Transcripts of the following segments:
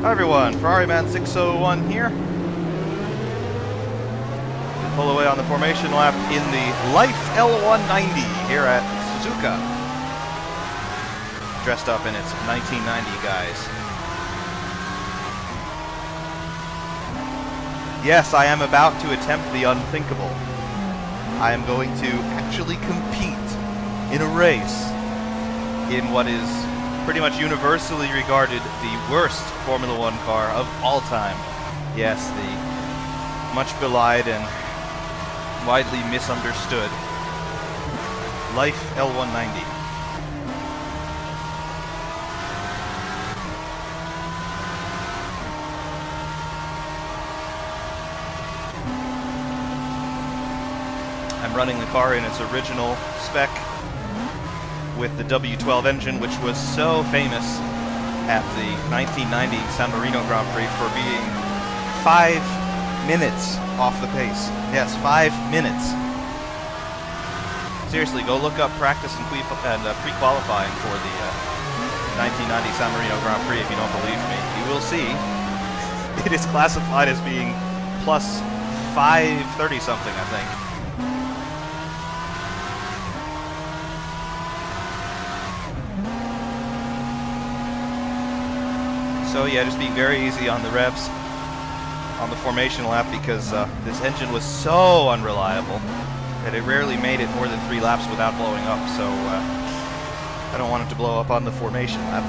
Hi everyone, Ferrari-Man 601 here. We pull away on the formation lap in the Life L190 here at Suzuka. Dressed up in its 1990 guise. Yes, I am about to attempt the unthinkable. I am going to actually compete in a race in what is pretty much universally regarded the worst Formula One car of all time. Yes, the much belied and widely misunderstood Life L190. I'm running the car in its original spec with the W12 engine, which was so famous at the 1990 San Marino Grand Prix for being 5 minutes off the pace. Yes, 5 minutes. Seriously, go look up practice and pre-qualifying for the 1990 San Marino Grand Prix if you don't believe me. You will see it is classified as being plus 530 something, I think. So yeah, just being very easy on the revs on the formation lap because this engine was so unreliable that it rarely made it more than 3 laps without blowing up, so I don't want it to blow up on the formation lap,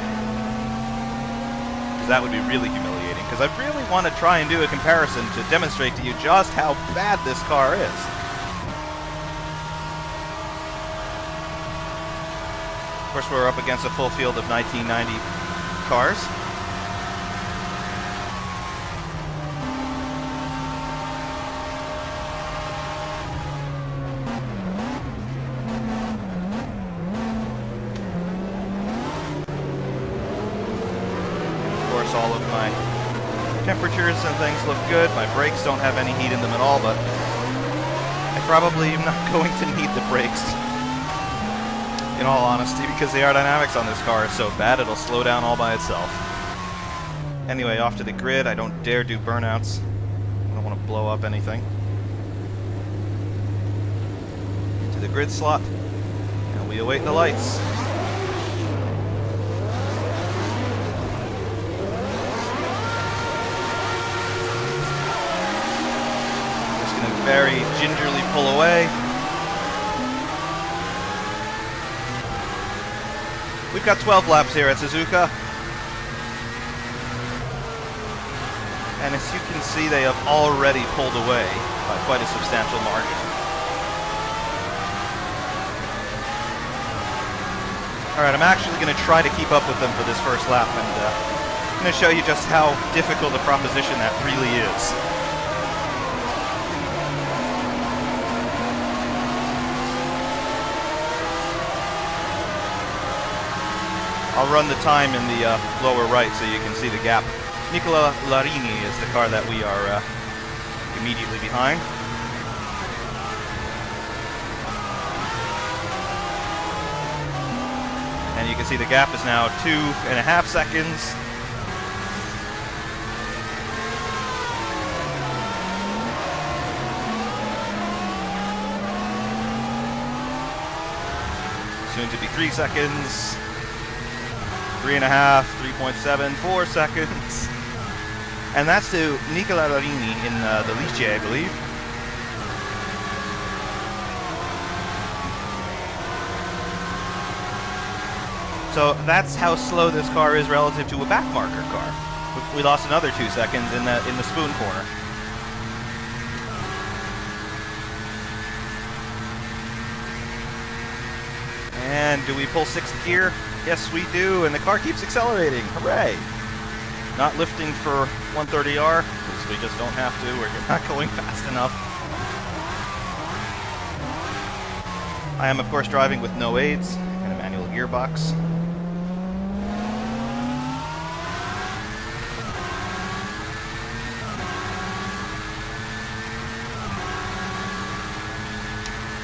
because that would be really humiliating, because I really want to try and do a comparison to demonstrate to you just how bad this car is. Of course, we're up against a full field of 1990 cars. All of my temperatures and things look good. My brakes don't have any heat in them at all, but I probably am not going to need the brakes, in all honesty, because the aerodynamics on this car is so bad it'll slow down all by itself. Anyway, off to the grid. I don't dare do burnouts. I don't want to blow up anything. To the grid slot, and we await the lights. Very gingerly pull away. We've got 12 laps here at Suzuka. And as you can see, they have already pulled away by quite a substantial margin. Alright, I'm actually going to try to keep up with them for this first lap, and I'm going to show you just how difficult a proposition that really is. I'll run the time in the lower right so you can see the gap. Nicola Larini is the car that we are immediately behind. And you can see the gap is now 2.5 seconds. Soon to be 3 seconds. 3.5, 3.7, 4 seconds. And that's to Nicola Larini in the Lice, I believe. So that's how slow this car is relative to a backmarker car. We lost another 2 seconds in the spoon corner. And do we pull 6th gear? Yes, we do, and the car keeps accelerating. Hooray! Not lifting for 130R, because we just don't have to, or you're not going fast enough. I am, of course, driving with no aids and a manual gearbox.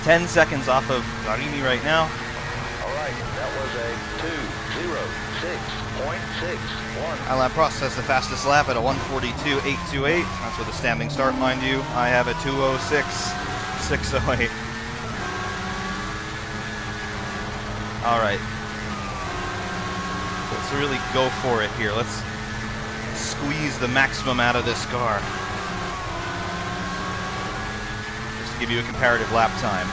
"10 seconds off of Larini right now. right. That was a 2:06.61. My lap process the fastest lap at a 1:42.828. That's with a standing start, mind you. I have a 2:06.608. All right. Let's really go for it here. Let's squeeze the maximum out of this car. Just to give you a comparative lap time.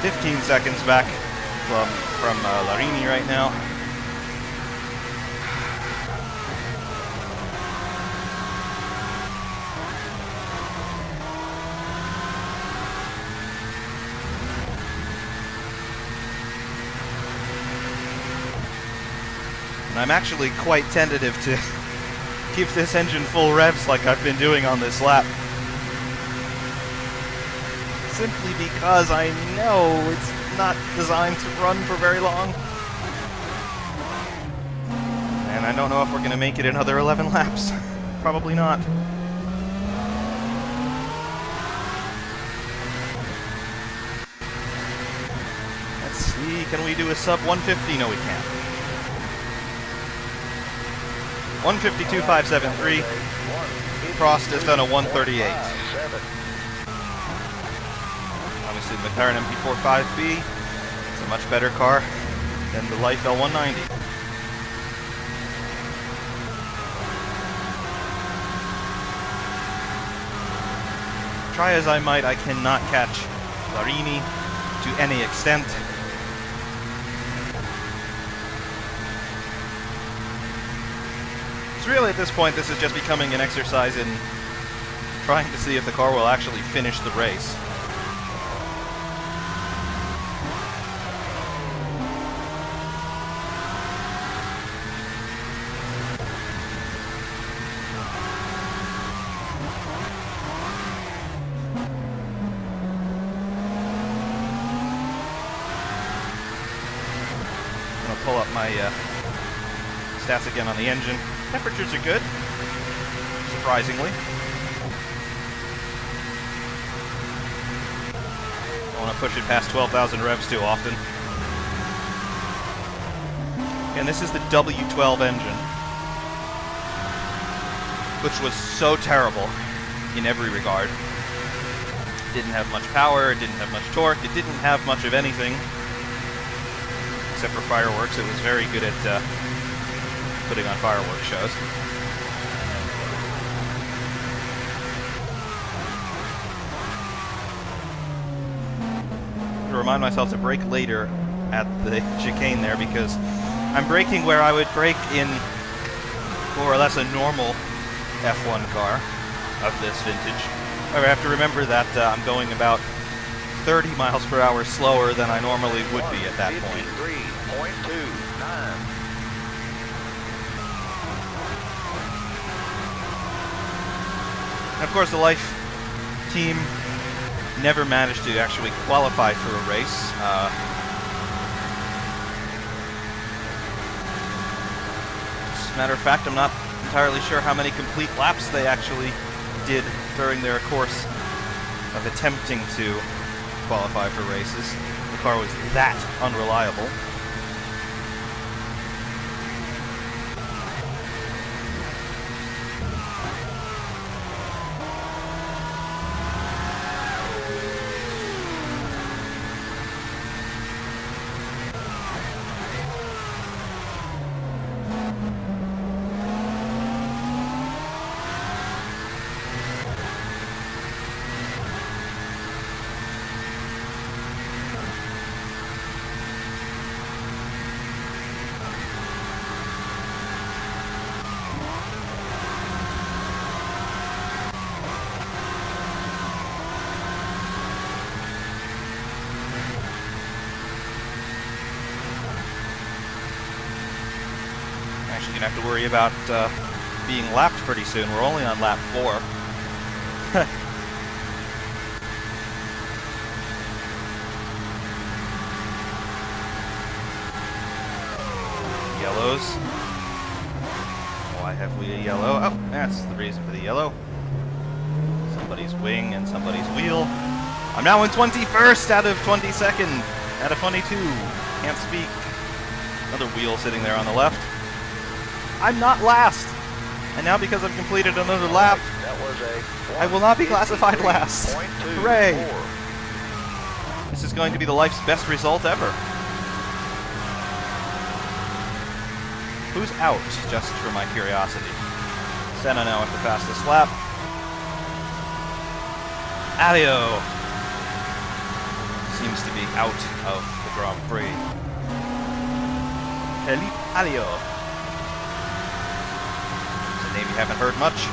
Fifteen seconds back from Larini right now. And I'm actually quite tentative to keep this engine full revs like I've been doing on this lap. Simply because I know it's not designed to run for very long. And I don't know if we're going to make it another 11 laps. Probably not. Let's see, can we do a sub 150? No, we can't. 152.573. Prost has done a 138. Obviously the McLaren MP4 5B is a much better car than the Life L190. Try as I might, I cannot catch Larini to any extent. So really at this point this is just becoming an exercise in trying to see if the car will actually finish the race. I'm going to pull up my stats again on the engine. Temperatures are good, surprisingly. I want to push it past 12,000 revs too often. And this is the W12 engine, which was so terrible in every regard. It didn't have much power, it didn't have much torque, it didn't have much of anything, except for fireworks. It was very good at putting on fireworks shows. To remind myself to brake later at the chicane there, because I'm braking where I would brake in more or less a normal F1 car of this vintage. However, I have to remember that I'm going about 30 miles per hour slower than I normally would be at that point. 53.29. Of course, the Life team never managed to actually qualify for a race. As a matter of fact, I'm not entirely sure how many complete laps they actually did during their course of attempting to qualify for races. The car was that unreliable. Actually gonna have to worry about being lapped pretty soon. We're only on lap 4. Yellows. Why have we a yellow? Oh, that's the reason for the yellow. Somebody's wing and somebody's wheel. I'm now in 21st out of 22nd. Out of 22. Can't speak. Another wheel sitting there on the left. I'm not last. And now because I've completed another lap, That was a I will not be classified last. 1:53.24. Hooray! This is going to be the life's best result ever. Who's out, just for my curiosity? Senna now at the fastest lap. Alio seems to be out of the Grand Prix. Felipe Alio. It's a name you haven't heard much.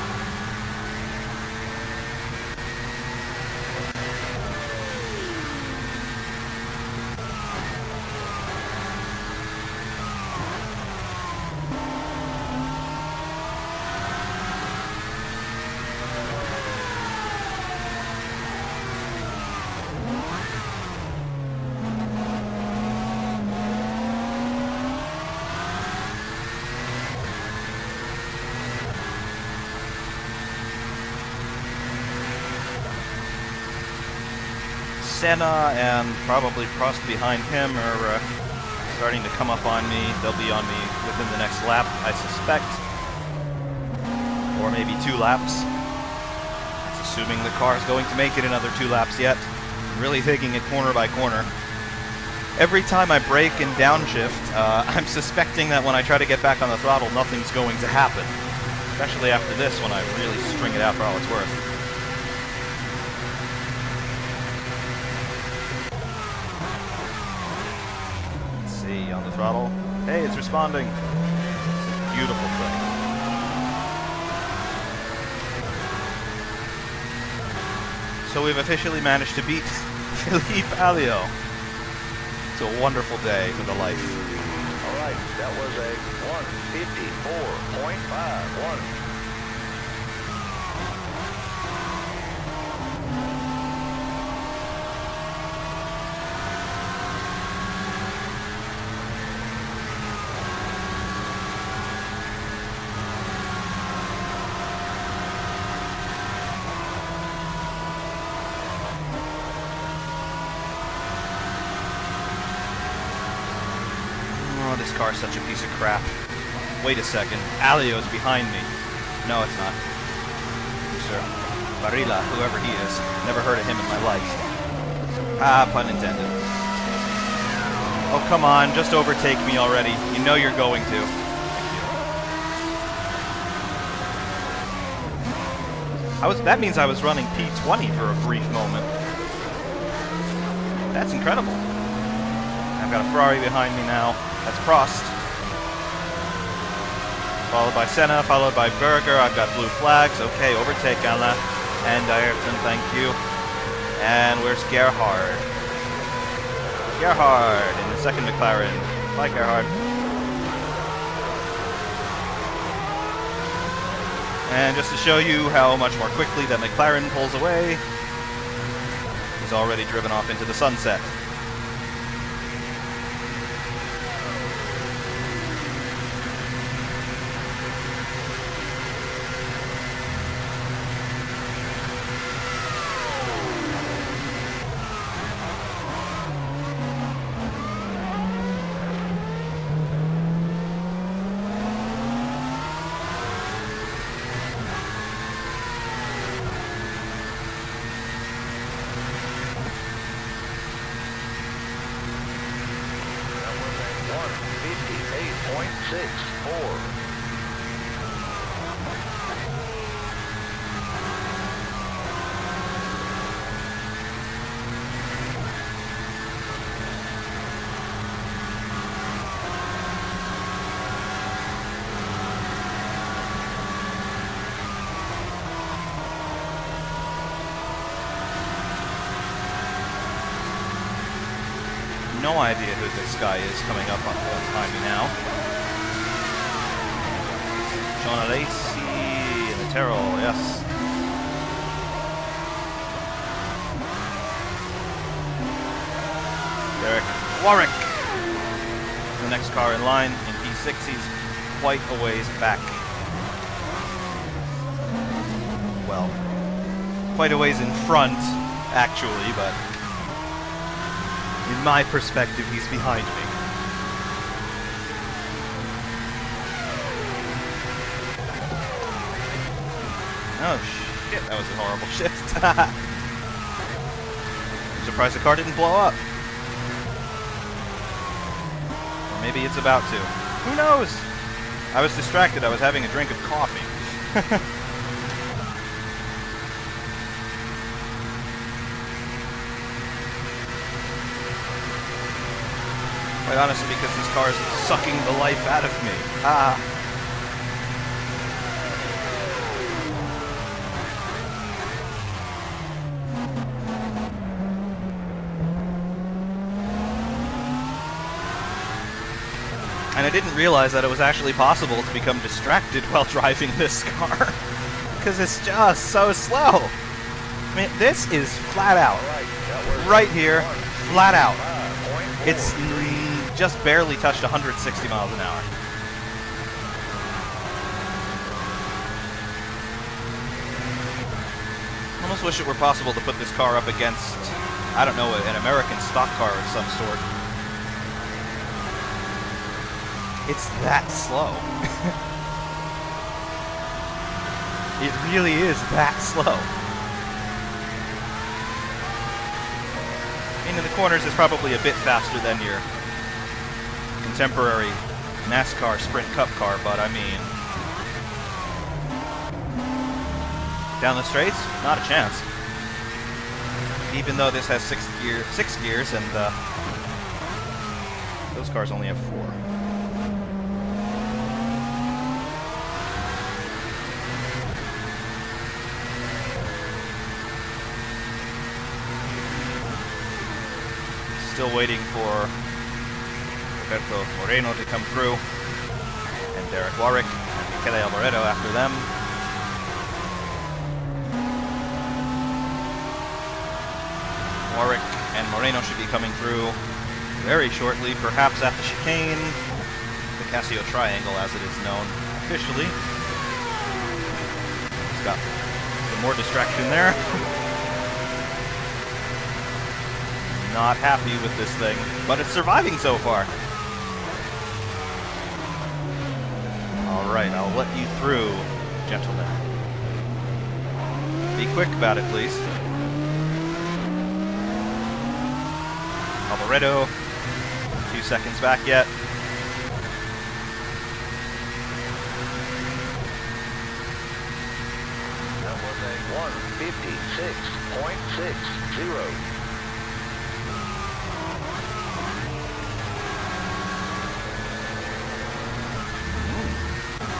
Senna and probably Prost behind him are starting to come up on me. They'll be on me within the next lap, I suspect. Or maybe 2 laps. That's assuming the car is going to make it another 2 laps yet. I'm really taking it corner by corner. Every time I brake and downshift, I'm suspecting that when I try to get back on the throttle, nothing's going to happen. Especially after this, when I really string it out for all it's worth. On the throttle. Hey, it's responding. It's a beautiful thing. So we've officially managed to beat Felipe Alio. It's a wonderful day for the life. All right, that was a 1:54.51. Oh, this car's such a piece of crap. Wait a second. Alio's behind me. No, it's not. Sir Barilla, whoever he is. Never heard of him in my life. Ah, pun intended. Oh, come on. Just overtake me already. You know you're going to. That means I was running P20 for a brief moment. That's incredible. I've got a Ferrari behind me now. That's Prost. Followed by Senna, followed by Berger. I've got blue flags. Okay, overtake Anna. And Ayrton, thank you. And where's Gerhard? Gerhard in the second McLaren. Bye, Gerhard. And just to show you how much more quickly that McLaren pulls away, he's already driven off into the sunset. No idea who this guy is coming up behind me now. Mona Lacey and the Terrell, yes. Derek Warwick, the next car in line in P6. He's quite a ways back. Well, quite a ways in front, actually, but in my perspective, he's behind me. Oh shit, that was a horrible shift. I'm surprised the car didn't blow up. Or maybe it's about to. Who knows? I was distracted. I was having a drink of coffee. Quite honestly, because this car is sucking the life out of me. Ah. And I didn't realize that it was actually possible to become distracted while driving this car. Because it's just so slow. I mean, this is flat out. Right here, flat out. It's just barely touched 160 miles an hour. I almost wish it were possible to put this car up against, I don't know, an American stock car of some sort. It's that slow. It really is that slow. I mean, in the corners it's probably a bit faster than your contemporary NASCAR Sprint Cup car, but I mean, down the straights, not a chance. Even though this has six gears, and those cars only have 4. Still waiting for Roberto Moreno to come through, and Derek Warwick and Michele Alboreto after them. Warwick and Moreno should be coming through very shortly, perhaps at the chicane, the Casio Triangle as it is known officially. Just got some more distraction there. Not happy with this thing, but it's surviving so far. Alright, I'll let you through, gentlemen. Be quick about it, please. Alboreto, 2 seconds back yet. That was a 156.60.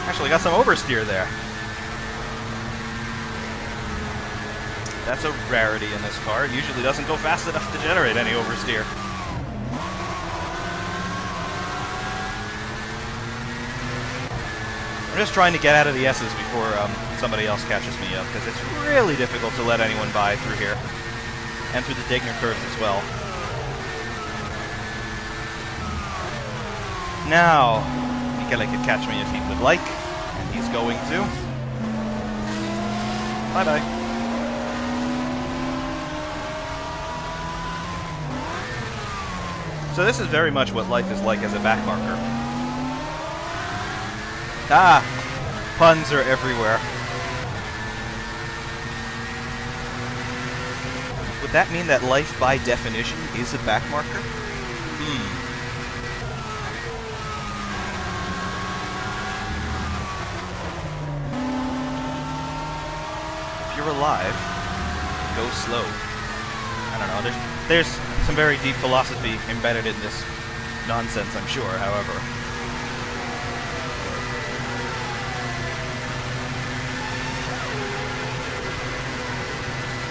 Actually got some oversteer there. That's a rarity in this car. It usually doesn't go fast enough to generate any oversteer. I'm just trying to get out of the S's before somebody else catches me up, because it's really difficult to let anyone by through here. And through the Degner curves as well. Now, Michele could catch me if he would like, and he's going to. Bye-bye. So this is very much what life is like as a backmarker. Ah! Puns are everywhere. Would that mean that life, by definition, is a backmarker? If you're alive, go slow. I don't know, there's some very deep philosophy embedded in this nonsense, I'm sure, however.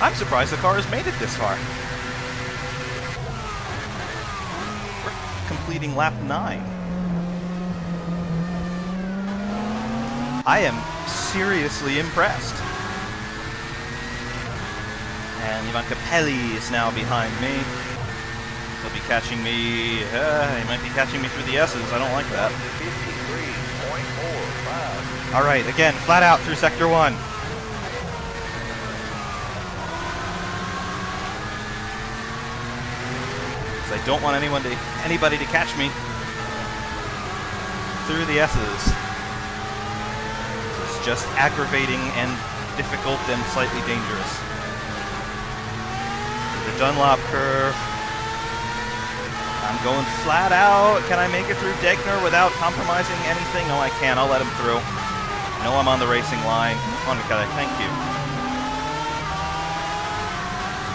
I'm surprised the car has made it this far. We're completing lap 9. I am seriously impressed. And Ivan Capelli is now behind me. He'll be catching me. He might be catching me through the S's. I don't like that. 53.45. All right, again, flat out through Sector 1. I don't want anybody to catch me through the S's. It's just aggravating and difficult and slightly dangerous. The Dunlop curve. I'm going flat out. Can I make it through Degner without compromising anything? No, I can't. I'll let him through. I know I'm on the racing line. Come on, Michele. Thank you.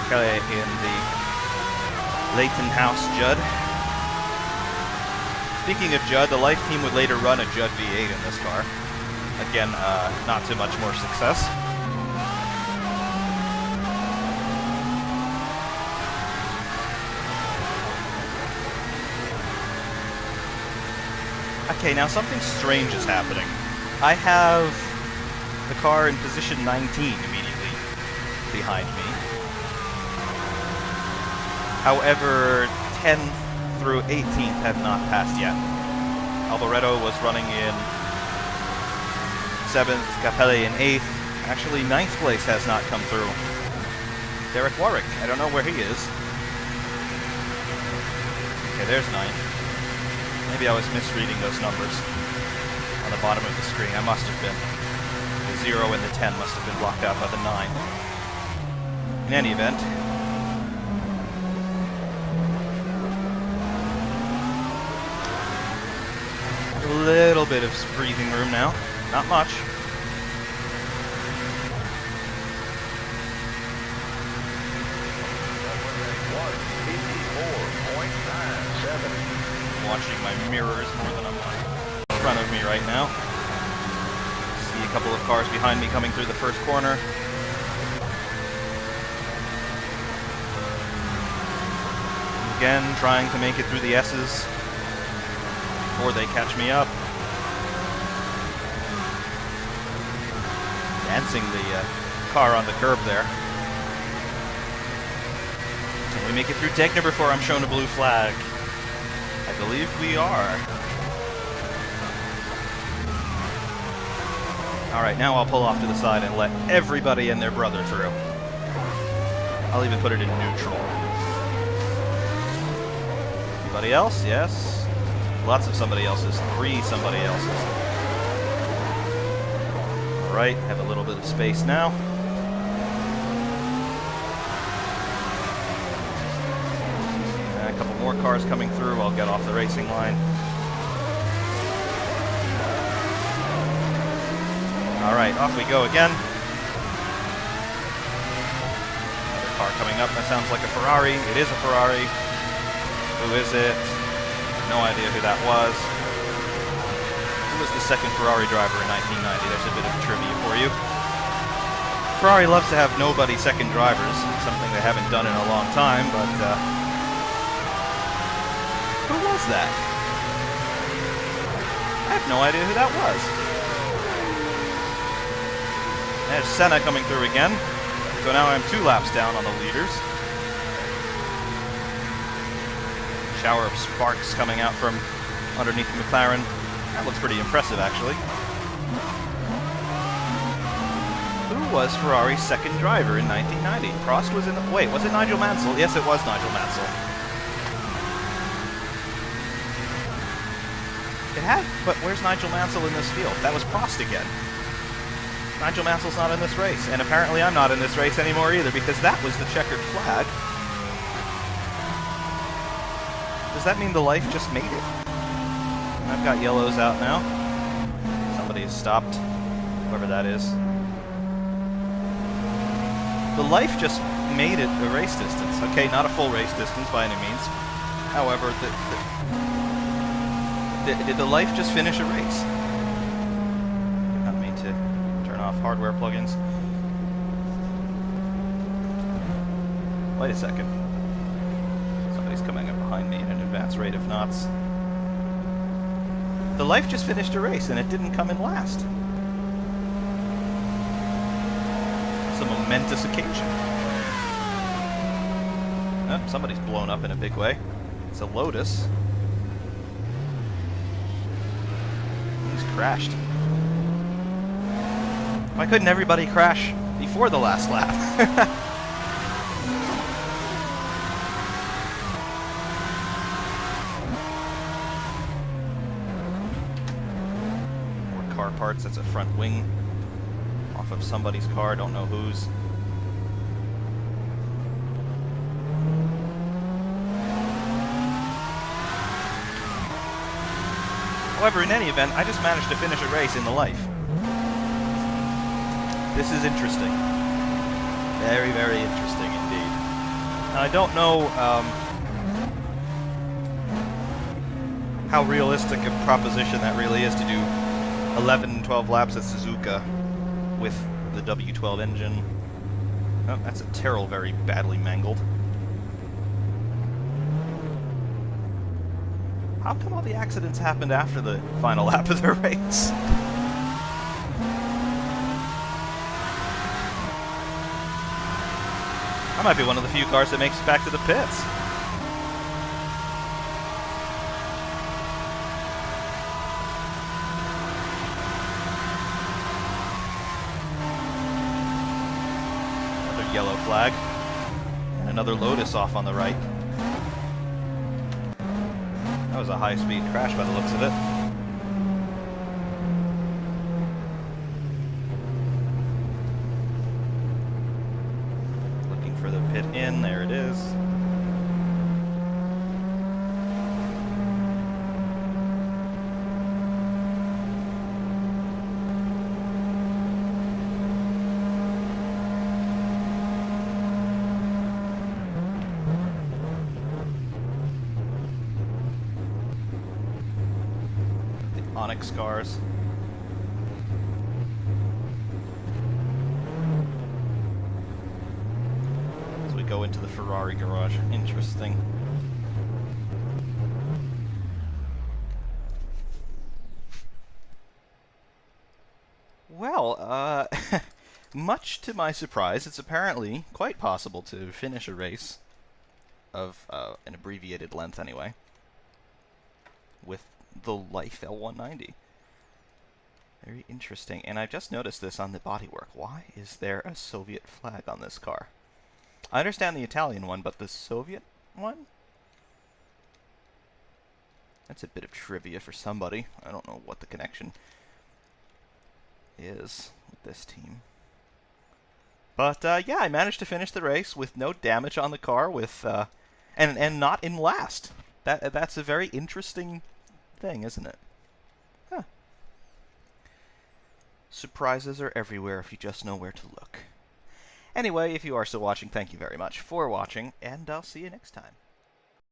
Michele in the Leighton House Judd. Speaking of Judd, the Life team would later run a Judd V8 in this car. Again, not too much more success. Okay, now something strange is happening. I have the car in position 19 immediately behind me. However, 10th through 18th have not passed yet. Alboreto was running in 7th, Capelli in 8th. Actually, 9th place has not come through. Derek Warwick, I don't know where he is. Okay, there's 9th. Maybe I was misreading those numbers on the bottom of the screen. I must have been. The 0 and the 10 must have been blocked out by the 9. In any event, a little bit of breathing room now. Not much. Watching my mirrors more than I'm in front of me right now. See a couple of cars behind me coming through the first corner. Again, trying to make it through the S's before they catch me up. Dancing the car on the curb there. Can we make it through Degner before I'm shown a blue flag? I believe we are. Alright, now I'll pull off to the side and let everybody and their brother through. I'll even put it in neutral. Anybody else? Yes. Lots of somebody else's. 3 somebody else's. Alright, have a little bit of space now. A couple more cars coming through. I'll get off the racing line. Alright, off we go again. Another car coming up. That sounds like a Ferrari. It is a Ferrari. Who is it? No idea who that was. Who was the second Ferrari driver in 1990? There's a bit of trivia for you. Ferrari loves to have nobody second drivers. Something they haven't done in a long time, but who was that? I have no idea who that was. There's Senna coming through again. So now I'm 2 laps down on the leaders. Shower of sparks coming out from underneath the McLaren. That looks pretty impressive, actually. Who was Ferrari's second driver in 1990? Prost was in the... Wait, was it Nigel Mansell? Yes, it was Nigel Mansell. It had... But where's Nigel Mansell in this field? That was Prost again. Nigel Mansell's not in this race. And apparently I'm not in this race anymore either, because that was the checkered flag. Does that mean the Life just made it? I've got yellows out now. Somebody has stopped. Whoever that is. The Life just made it a race distance. Okay, not a full race distance by any means. However, did the Life just finish a race? Did not mean to turn off hardware plugins. Wait a second. Somebody's coming up behind me at an advanced rate of knots. The Life just finished a race and it didn't come in last. a momentous occasion. Oh, somebody's blown up in a big way. It's a Lotus. He's crashed. Why couldn't everybody crash before the last lap? More car parts. That's a front wing off of somebody's car. Don't know whose. However, in any event, I just managed to finish a race in the life. This is interesting. Very, very interesting indeed. And I don't know how realistic a proposition that really is to do 11 and 12 laps at Suzuka with the W12 engine. Oh, that's a Terrell very badly mangled. How come all the accidents happened after the final lap of the race? I might be one of the few cars that makes it back to the pits. Another yellow flag. And another Lotus off on the right. That was a high-speed crash by the looks of it. Looking for the pit in. There it is. Onyx cars. As we go into the Ferrari garage. Interesting. Well, much to my surprise, it's apparently quite possible to finish a race of an abbreviated length anyway with the Life L190. Very interesting. And I've just noticed this on the bodywork. Why is there a Soviet flag on this car? I understand the Italian one, but the Soviet one? That's a bit of trivia for somebody. I don't know what the connection is with this team. But yeah, I managed to finish the race with no damage on the car, with and not in last. That's a very interesting thing, isn't it? Huh. Surprises are everywhere if you just know where to look. Anyway, if you are still watching, thank you very much for watching, and I'll see you next time.